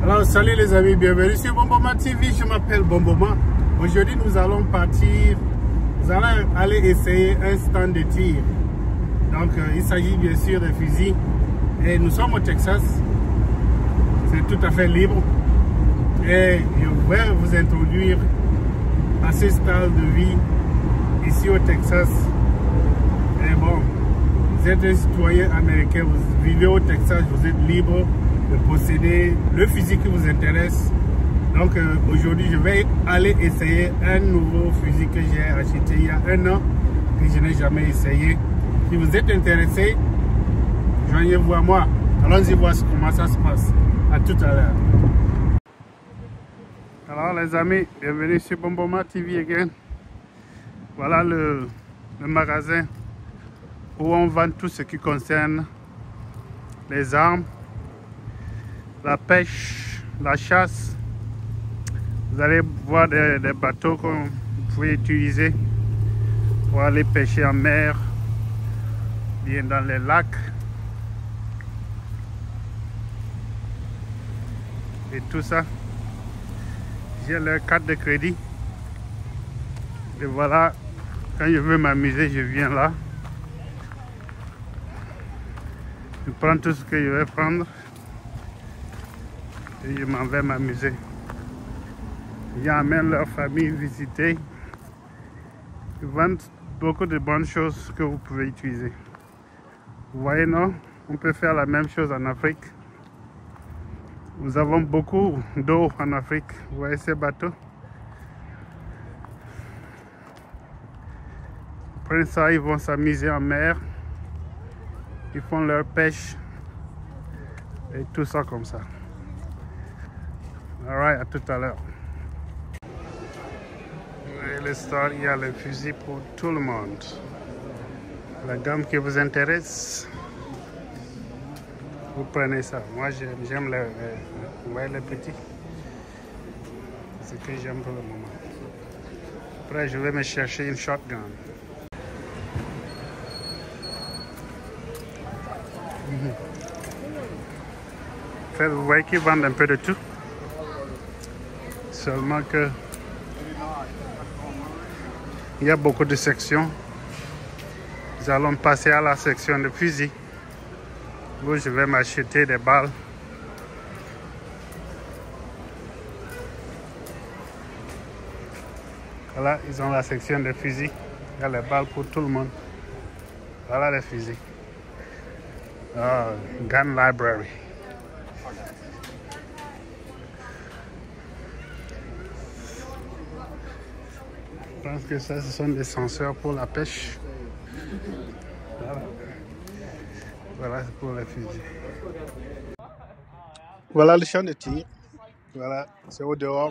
Alors salut les amis, bienvenue sur Bomboma TV, je m'appelle Bomboma. Aujourd'hui nous allons partir, nous allons aller essayer un stand de tir. Donc il s'agit bien sûr de fusils et nous sommes au Texas, c'est tout à fait libre. Et je vais vous introduire à ce style de vie ici au Texas. Et bon, vous êtes un citoyen américain, vous vivez au Texas, vous êtes libre de posséder le fusil qui vous intéresse. Donc aujourd'hui je vais aller essayer un nouveau fusil que j'ai acheté il y a un an, que je n'ai jamais essayé. Si vous êtes intéressé, joignez-vous à moi. Allons-y voir comment ça se passe. À tout à l'heure. Alors les amis, bienvenue sur Bomboma TV again. Voilà le magasin où on vend tout ce qui concerne les armes, la pêche, la chasse. Vous allez voir des bateaux que vous pouvez utiliser pour aller pêcher en mer, bien dans les lacs. Et tout ça. J'ai leur carte de crédit. Et voilà, quand je veux m'amuser, je viens là. Je prends tout ce que je vais prendre. Et je m'en vais m'amuser. Ils amènent leur famille visiter. Ils vendent beaucoup de bonnes choses que vous pouvez utiliser. Vous voyez, non? On peut faire la même chose en Afrique. Nous avons beaucoup d'eau en Afrique. Vous voyez ces bateaux? Après ça, ils vont s'amuser en mer. Ils font leur pêche. Et tout ça comme ça. Alright, à tout à l'heure. Le store, il y a les fusils pour tout le monde. La gamme qui vous intéresse, vous prenez ça. Moi, j'aime les petits. C'est ce que j'aime pour le moment. Après, je vais me chercher une shotgun. En fait, vous voyez qu'ils vendent un peu de tout. Seulement que il y a beaucoup de sections. Nous allons passer à la section de fusils où je vais m'acheter des balles. Voilà, ils ont la section de fusils. Il y a les balles pour tout le monde. Voilà les fusils. Gun library. Je pense que ça, ce sont des senseurs pour la pêche. Voilà pour les fusils. Voilà le champ de tir. Voilà, c'est au dehors.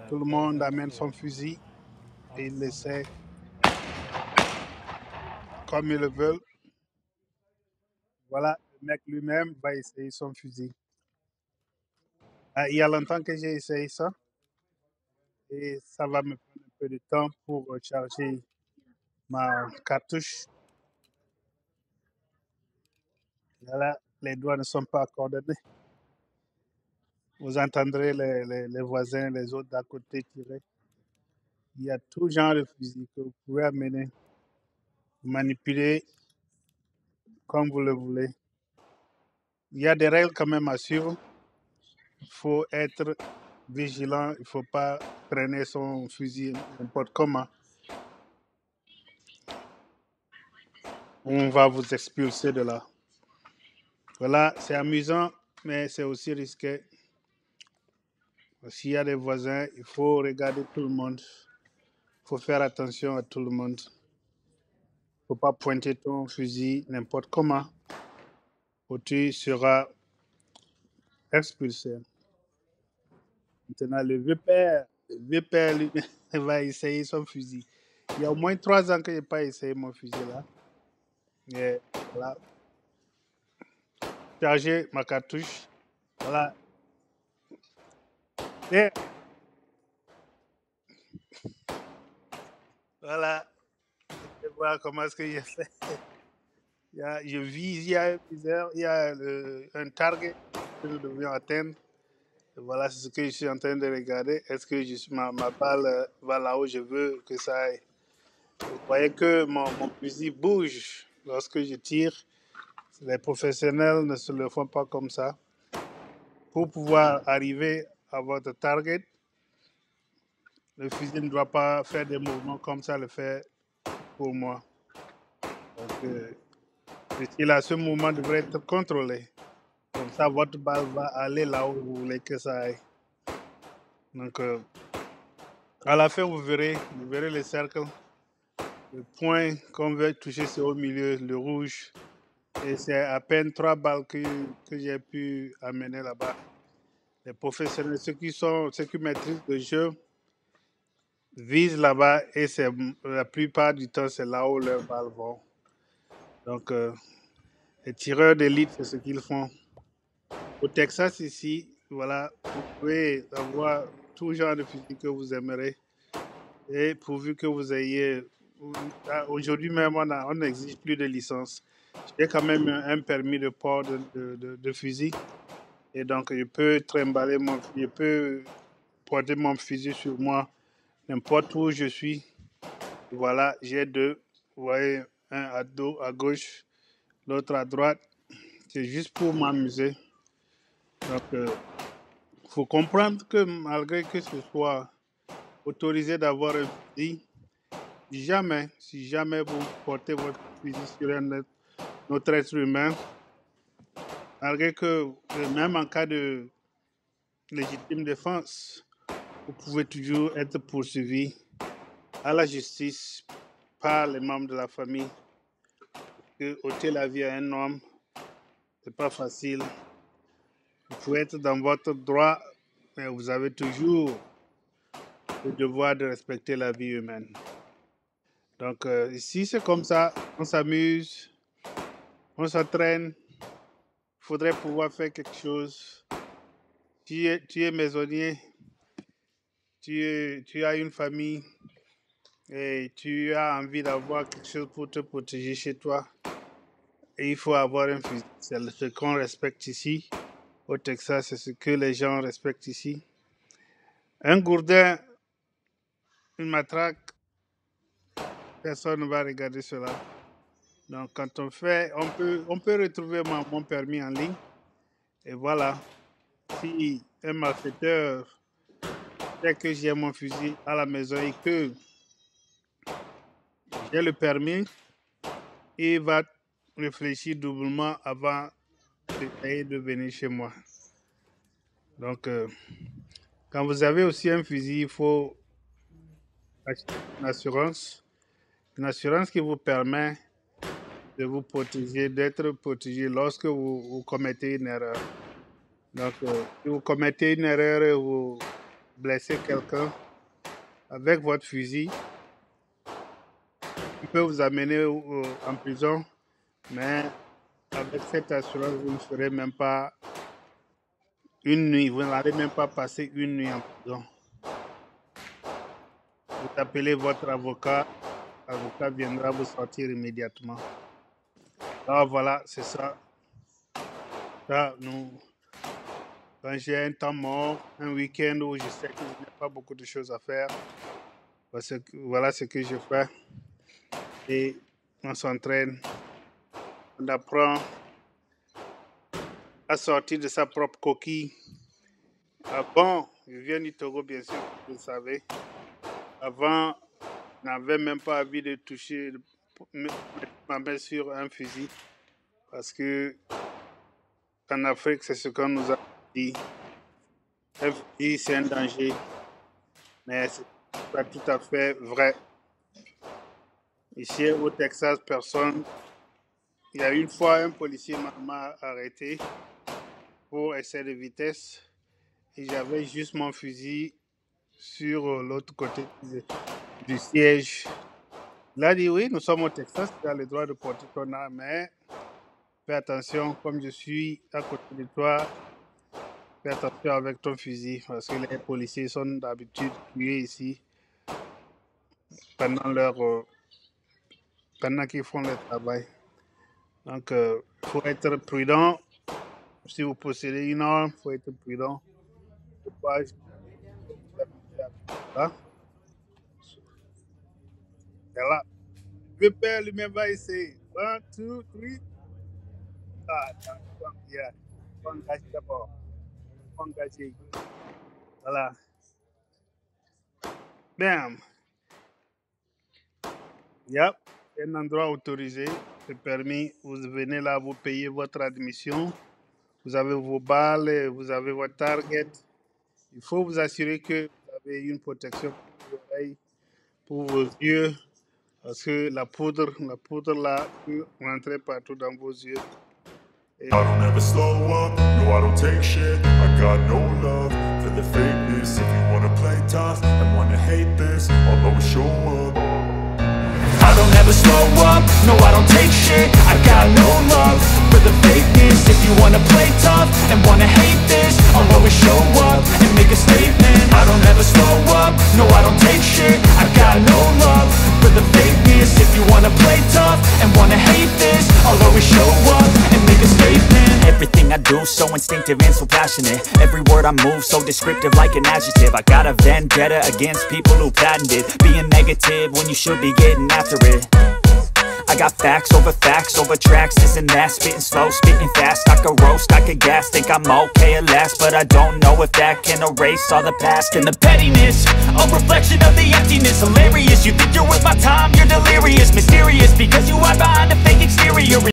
Tout le monde amène son fusil et il l'essaie comme ils le veulent. Voilà, le mec lui-même va essayer son fusil. Il y a longtemps que j'ai essayé ça. Et ça va me prendre un peu de temps pour charger ma cartouche. Voilà, les doigts ne sont pas coordonnés. Vous entendrez les voisins, les autres d'à côté tirer. Il y a tout genre de fusil que vous pouvez amener, manipuler comme vous le voulez. Il y a des règles quand même à suivre. Il faut être vigilant, il ne faut pas traîner son fusil n'importe comment. On va vous expulser de là. Voilà, c'est amusant, mais c'est aussi risqué. S'il y a des voisins, il faut regarder tout le monde. Il faut faire attention à tout le monde. Il ne faut pas pointer ton fusil n'importe comment, ou tu seras expulsé. Maintenant, le vieux père lui, va essayer son fusil. Il y a au moins 3 ans que je n'ai pas essayé mon fusil là. Et voilà. Charger ma cartouche. Voilà. Et voilà. Je vais voir comment est-ce qu'il a fait. Je vise, il y a un viseur, il y a un target que nous devions atteindre. Voilà, c'est ce que je suis en train de regarder. Est-ce que ma balle va là où je veux que ça aille? Vous voyez que mon fusil bouge lorsque je tire. Les professionnels ne se le font pas comme ça. Pour pouvoir arriver à votre target, le fusil ne doit pas faire des mouvements comme ça le fait pour moi. Donc, ce mouvement devrait être contrôlé. Comme ça, votre balle va aller là où vous voulez que ça aille. Donc, à la fin, vous verrez le cercle. Le point qu'on veut toucher, c'est au milieu, le rouge. Et c'est à peine 3 balles que j'ai pu amener là-bas. Les professionnels, ceux qui maîtrisent le jeu, visent là-bas et la plupart du temps, c'est là où leurs balles vont. Donc, les tireurs d'élite, c'est ce qu'ils font. Au Texas, ici, voilà, vous pouvez avoir tout genre de fusil que vous aimerez. Et pourvu que vous ayez... Aujourd'hui même, on n'exige plus de licence. J'ai quand même un permis de port de fusil. Et donc, je peux je peux porter mon fusil sur moi n'importe où je suis. Voilà, j'ai deux. Vous voyez, un à gauche, l'autre à droite. C'est juste pour m'amuser. Donc, il faut comprendre que malgré que ce soit autorisé d'avoir un fusil, si jamais vous portez votre fusil sur un autre être humain, malgré que même en cas de légitime défense, vous pouvez toujours être poursuivi à la justice par les membres de la famille. Que ôter la vie à un homme, c'est pas facile. Vous pouvez être dans votre droit, mais vous avez toujours le devoir de respecter la vie humaine. Donc, ici, c'est comme ça, on s'amuse, on s'entraîne. Il faudrait pouvoir faire quelque chose. Tu es maisonnier, tu as une famille et tu as envie d'avoir quelque chose pour te protéger chez toi. Et il faut avoir un fusil. C'est ce qu'on respecte ici. Au Texas, c'est ce que les gens respectent ici. Un gourdin, une matraque, personne ne va regarder cela. Donc, quand on fait, on peut retrouver mon permis en ligne. Et voilà, si un malfaiteur sait que j'ai mon fusil à la maison et que j'ai le permis, il va réfléchir doublement avant d'essayer de venir chez moi. Donc, quand vous avez aussi un fusil, il faut acheter une assurance qui vous permet de vous protéger, d'être protégé lorsque vous commettez une erreur. Donc, si vous commettez une erreur et vous blessez quelqu'un avec votre fusil, il peut vous amener en prison, mais avec cette assurance, vous ne ferez même pas une nuit, vous n'allez même pas passer une nuit en prison. Vous appelez votre avocat, l'avocat viendra vous sortir immédiatement. Alors voilà, c'est ça. Ça, quand j'ai un temps mort, un week-end où je sais que je n'ai pas beaucoup de choses à faire, voilà ce que je fais. Et on s'entraîne, on apprend à sortir de sa propre coquille. Avant, je viens du Togo, bien sûr, vous le savez. Avant, je n'avais même pas envie de toucher ma main sur un fusil. Parce que en Afrique, c'est ce qu'on nous a dit. Un fusil, c'est un danger. Mais ce n'est pas tout à fait vrai. Ici, au Texas, personne. Il y a une fois, un policier m'a arrêté pour excès de vitesse. Et j'avais juste mon fusil sur l'autre côté du siège. Il a dit, oui, nous sommes au Texas, tu as le droit de porter ton arme, mais fais attention, comme je suis à côté de toi, fais attention avec ton fusil, parce que les policiers sont d'habitude tués ici pendant qu'ils font leur travail. Donc, il faut être prudent. Si vous possédez une arme, il faut être prudent. page. Là. Et là. Le père lui-même va essayer. 1, 2, 3. Ah, yeah. Engagé d'abord. Engagé. Voilà. Bam. Yep. Un endroit autorisé. C'est permis. Vous venez là, vous payez votre admission. Vous avez vos balles, vous avez votre target. Il faut vous assurer que vous avez une protection pour vos oreilles, pour vos yeux. Parce que la poudre là peut rentrer partout dans vos yeux. I don't ever slow up, no I don't take shit. I got no love for the fakeness. If you wanna play tough and wanna hate this, I'll always show up. I don't ever slow up, no I don't take shit. I got no love for the fakeness. If you wanna play tough and wanna hate this, I'll always show up and make a statement. I don't ever slow up, no I don't take shit. I got no love for the fakeness. If you wanna play tough and wanna hate this, I'll always show up and make a statement. Everything I do so instinctive and so passionate. Every word I move so descriptive like an adjective. I got a vendetta against people who patented being negative when you should be getting after it. I got facts over tracks, this and that. Spitting slow, spitting fast. I could roast, I could gas. Think I'm okay at last, but I don't know if that can erase all the past. And the pettiness, a reflection of the emptiness. Hilarious, you think you're worth my time, you're delirious. Mysterious, because you hide behind a fake exterior.